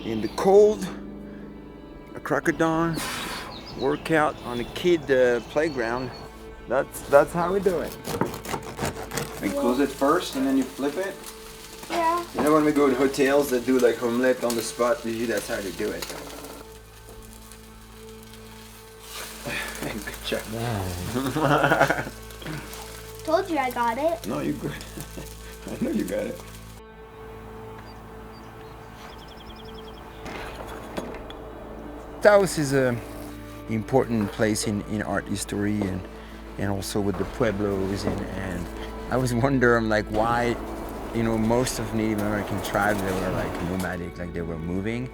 in the cold, a crocodile, workout on a kid playground. That's how we do it. We close it first and then you flip it. Yeah. You know when we go to hotels that do like omelette on the spot, usually that's how they do it. Good job. Wow. Told you I got it. No, you're good. I know you got it. Taos is a important place in art history and also with the Pueblos and I was wondering like why, you know, most of Native American tribes they were like nomadic, like they were moving,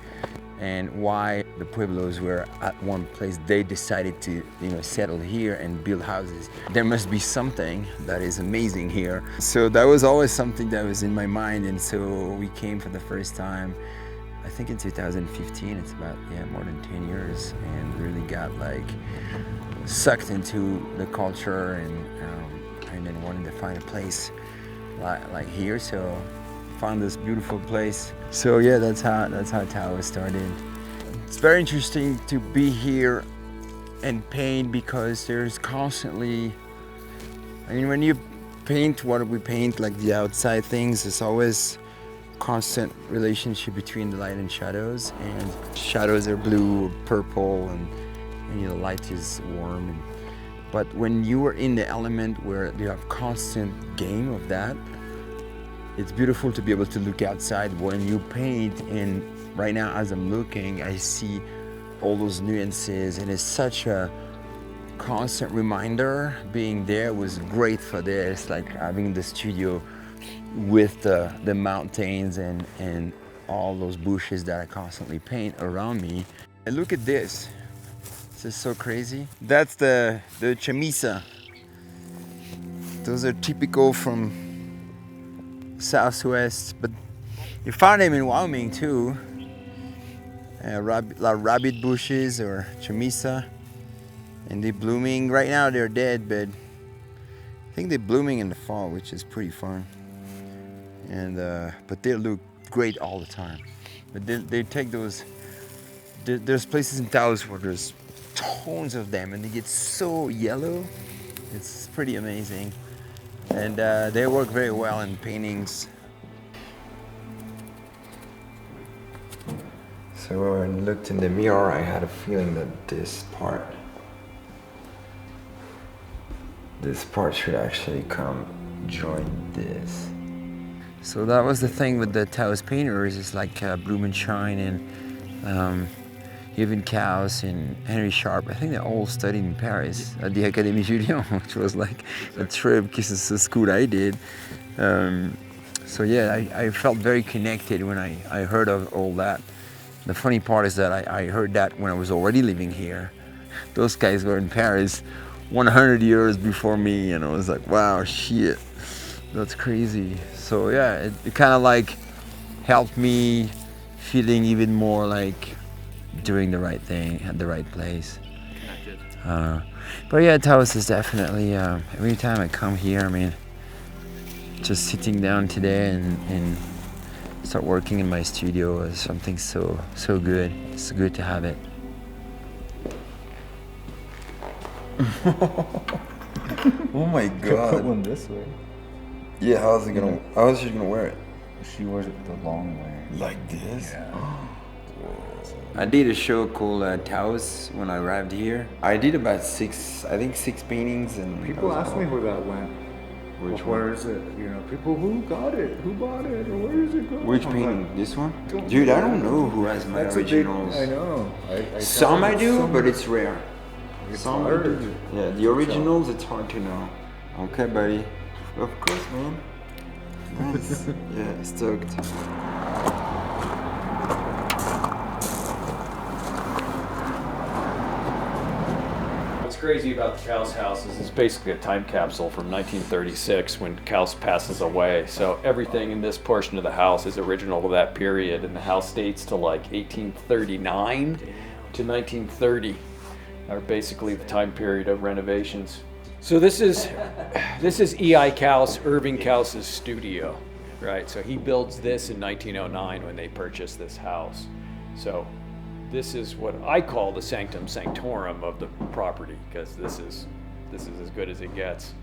and why the Pueblos were at one place they decided to, you know, settle here and build houses. There must be something that is amazing here. So that was always something that was in my mind, and so we came for the first time I think in 2015. It's about more than 10 years, and really got like sucked into the culture and then wanted to find a place like here. So found this beautiful place. So yeah, that's how Taos started. It's very interesting to be here and paint because there's constantly, I mean, when you paint what we paint, like the outside things, it's always constant relationship between the light and shadows, and shadows are blue or purple and you know, light is warm, but when you are in the element where you have constant game of that, it's beautiful to be able to look outside when you paint. And right now as I'm looking, I see all those nuances, and it's such a constant reminder. Being there was great for this, like having the studio with the mountains and all those bushes that I constantly paint around me. And look at this. This is so crazy. That's the chamisa. Those are typical from Southwest, but you find them in Wyoming too. Rabbit bushes or chamisa, and they're blooming. Right now they're dead, but I think they're blooming in the fall, which is pretty fun. And but they look great all the time. But they take those. There's places in Taos where there's tons of them, and they get so yellow. It's pretty amazing, and they work very well in paintings. So when I looked in the mirror, I had a feeling that this part should actually come join this. So that was the thing with the Taos painters, it's like Bloom and Shine and even Couse and Couse-Sharp. I think they all studied in Paris at the Académie Julian, which was like a trip because it's the school I did. So yeah, I felt very connected when I heard of all that. The funny part is that I heard that when I was already living here. Those guys were in Paris 100 years before me, and I was like, wow, shit, that's crazy. So yeah, it kind of like helped me feeling even more like doing the right thing at the right place. But yeah, Taos is definitely, every time I come here, I mean, just sitting down today and start working in my studio is something so good. It's good to have it. Oh my god. Put one this way. Yeah, how is she gonna wear it? She wears it the long way. Like this? Yeah. I did a show called Taos when I arrived here. I did about six paintings, and People ask me where that went. Where is it? You know, people, who got it? Who bought it? Or where is it going? Which painting? This one? Dude, I don't know who has my originals. I know. Some I do, but it's rare. It's Some hard. I do. Yeah, the originals, it's hard to know. Okay, buddy. Of course, man. Nice. Yeah, stoked. What's crazy about the Couse house is it's basically a time capsule from 1936 when Couse passes away. So everything in this portion of the house is original to that period, and the house dates to like 1839 to 1930 are basically the time period of renovations. So this is E.I. Couse, Irving Couse's studio, right? So he builds this in 1909 when they purchased this house. So this is what I call the sanctum sanctorum of the property, because this is as good as it gets.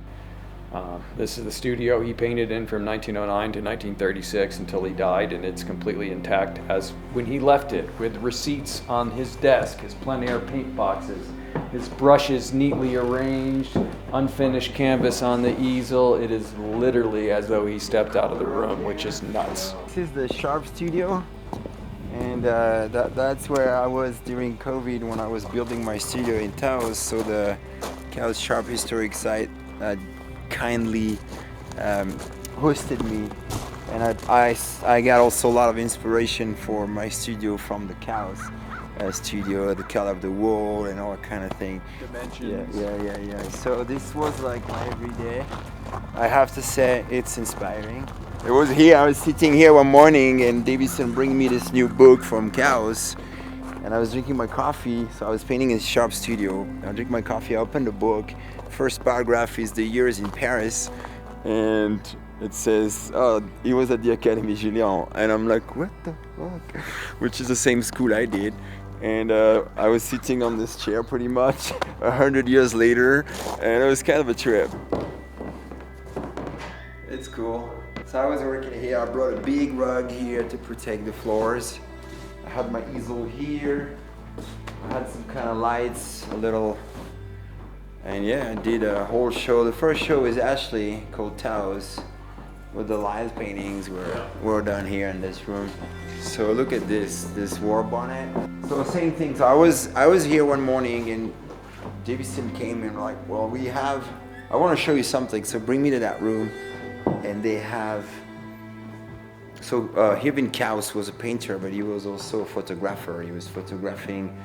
This is the studio he painted in from 1909 to 1936 until he died, and it's completely intact as when he left it, with receipts on his desk, his plein air paint boxes, his brushes neatly arranged, unfinished canvas on the easel. It is literally as though he stepped out of the room, which is nuts. This is the Sharp studio, and that's where I was during COVID when I was building my studio in Taos. So the Couse-Sharp historic site kindly hosted me, and I got also a lot of inspiration for my studio from the Couse studio, the color of the wall and all that kind of thing. Dimensions. Yeah. So this was like my everyday. I have to say it's inspiring. I was sitting here one morning and Davison bring me this new book from Couse, and I was drinking my coffee, so I was painting in Sharp studio. I drink my coffee, I open the book. First paragraph is the years in Paris, and it says, oh, he was at the Académie Julian, and I'm like, what the fuck? Which is the same school I did. And I was sitting on this chair pretty much 100 years later, and it was kind of a trip. It's cool. So I was working here, I brought a big rug here to protect the floors. I had my easel here, I had some kind of lights, a little. And yeah, I did a whole show. The first show is actually called Taos, with the Lyle paintings were done here in this room. So look at this war bonnet. So same thing. So I was here one morning and Davison came and like, well, I want to show you something. So bring me to that room, and they have. So Irving Couse was a painter, but he was also a photographer. He was photographing.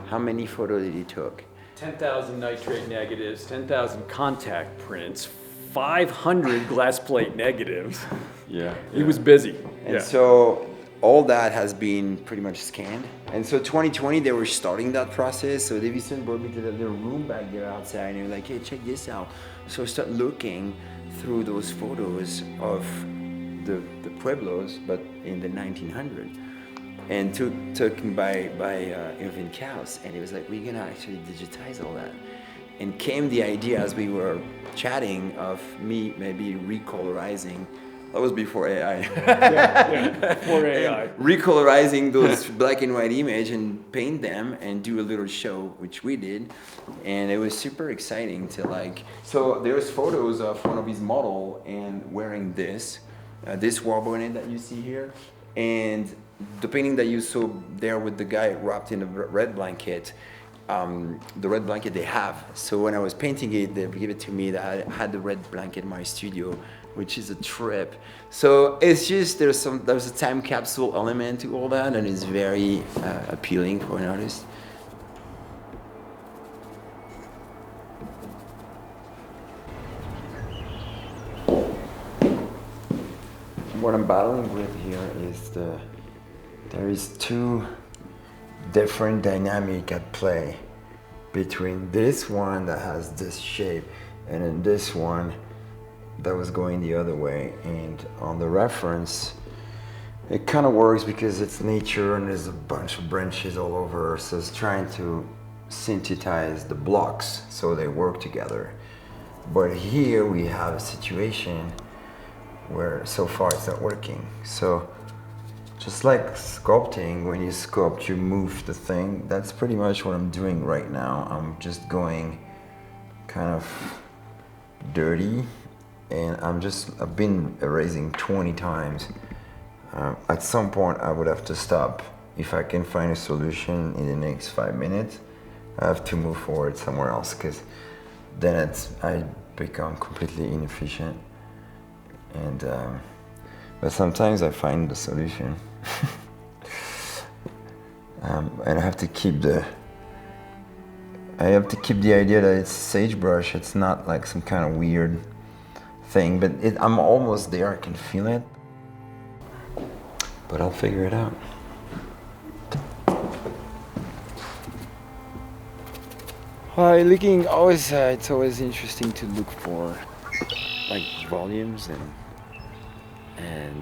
How many photos did he took? 10,000 nitrate negatives, 10,000 contact prints, 500 glass plate negatives. Yeah. He was busy. And so all that has been pretty much scanned. And so 2020, they were starting that process. So Davison brought me to the little room back there outside, and he was like, hey, check this out. So I started looking through those photos of the Pueblos, but in the 1900s. And taken by Irving Couse, and he was like, we're gonna actually digitize all that. And came the idea as we were chatting of me maybe recolorizing. That was before AI. Before AI. Recolorizing those black and white image and paint them and do a little show, which we did. And it was super exciting to like, so there's photos of one of his model and wearing this war bonnet that you see here. And the painting that you saw there with the guy wrapped in a red blanket, the red blanket they have. So when I was painting it, they gave it to me that I had the red blanket in my studio, which is a trip. So it's just, there's a time capsule element to all that, and it's very appealing for an artist. What I'm battling with here is there is two different dynamic at play between this one that has this shape and then this one that was going the other way. And on the reference, it kind of works because it's nature and there's a bunch of branches all over, so it's trying to synthesize the blocks so they work together. But here we have a situation where so far it's not working. So just like sculpting, when you sculpt, you move the thing. That's pretty much what I'm doing right now. I'm just going kind of dirty, and I've been erasing 20 times. At some point I would have to stop. If I can find a solution in the next 5 minutes, I have to move forward somewhere else, because then I become completely inefficient. And but sometimes I find the solution. And I have to keep the idea that it's sagebrush. It's not like some kind of weird thing, but I'm almost there. I can feel it, but I'll figure it out. It's always interesting to look for like volumes and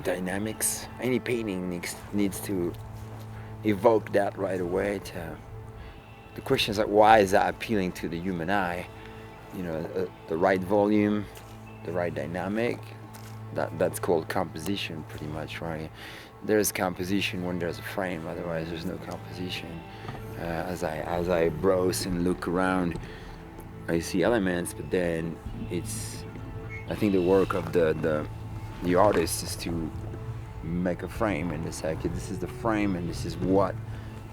dynamics. Any painting needs to evoke that right away. The question is like, why is that appealing to the human eye? You know, the right volume, the right dynamic. That's called composition, pretty much, right? There's composition when there's a frame. Otherwise, there's no composition. As I browse and look around, I see elements, but then I think the work of the artist is to make a frame and decide, okay, this is the frame and this is what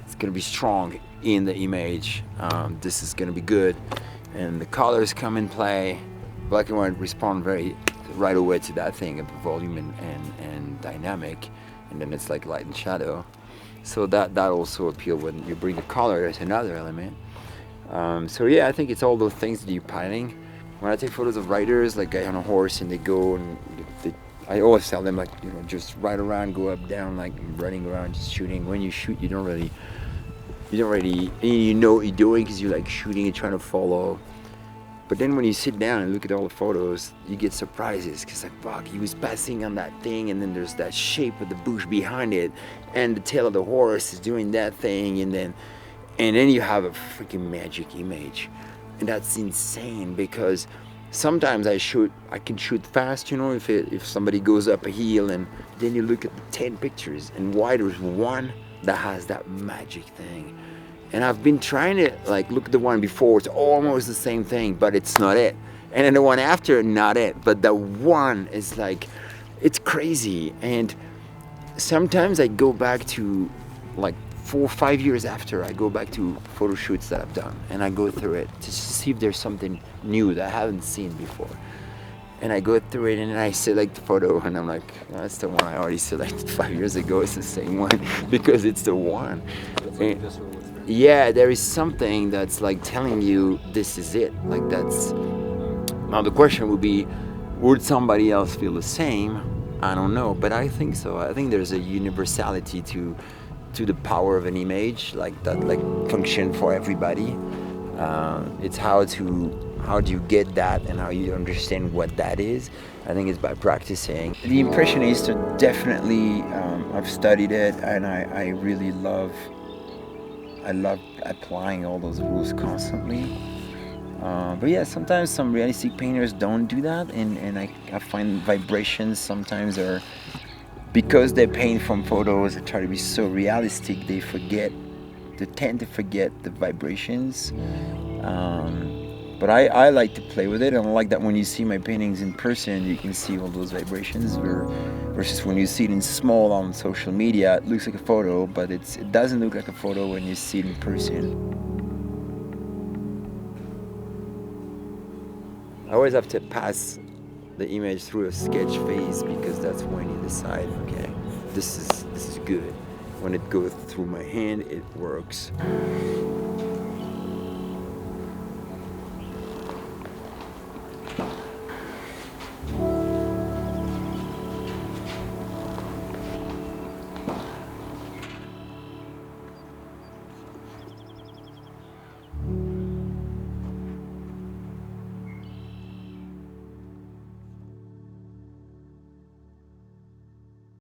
it's gonna be strong in the image. This is gonna be good, and the colors come in play. Black and white respond right away to that thing of volume and dynamic, and then it's like light and shadow. So that also appeals when you bring the color as another element. So yeah, I think it's all those things that you're piling. When I take photos of riders, like on a horse, and they go and I always tell them, like, you know, just ride around, go up, down, like running around, just shooting. When you shoot, you don't really, you know what you're doing because you're like shooting and trying to follow. But then when you sit down and look at all the photos, you get surprises because, like, fuck, he was passing on that thing, and then there's that shape of the bush behind it, and the tail of the horse is doing that thing, and then you have a freaking magic image. And that's insane because sometimes I can shoot fast, you know, if somebody goes up a hill, and then you look at the 10 pictures, and why there's one that has that magic thing. And I've been trying to like look at the one before, it's almost the same thing, but it's not it. And then the one after, not it. But the one is like, it's crazy. And sometimes I go back to like 4 or 5 years after, I go back to photo shoots that I've done, and I go through it to see if there's something new that I haven't seen before. And I go through it, and then I select the photo, and I'm like, oh, that's the one I already selected 5 years ago. It's the same one because it's the one. And, yeah, there is something that's like telling you this is it. Like that's. Now the question would be, would somebody else feel the same? I don't know, but I think so. I think there's a universality to the power of an image, like that, like function for everybody. It's how do you get that and how you understand what that is. I think it's by practicing. The Impressionist, definitely, I've studied it, and I really love applying all those rules constantly. But yeah, sometimes some realistic painters don't do that, and I find vibrations sometimes are, because they paint from photos and try to be so realistic, they tend to forget the vibrations. But I like to play with it, and I like that when you see my paintings in person, you can see all those vibrations, versus when you see it in small on social media, it looks like a photo, but it doesn't look like a photo when you see it in person. I always have to pass the image through a sketch phase, because that's when you decide, okay, this is good. When it goes through my hand, it works.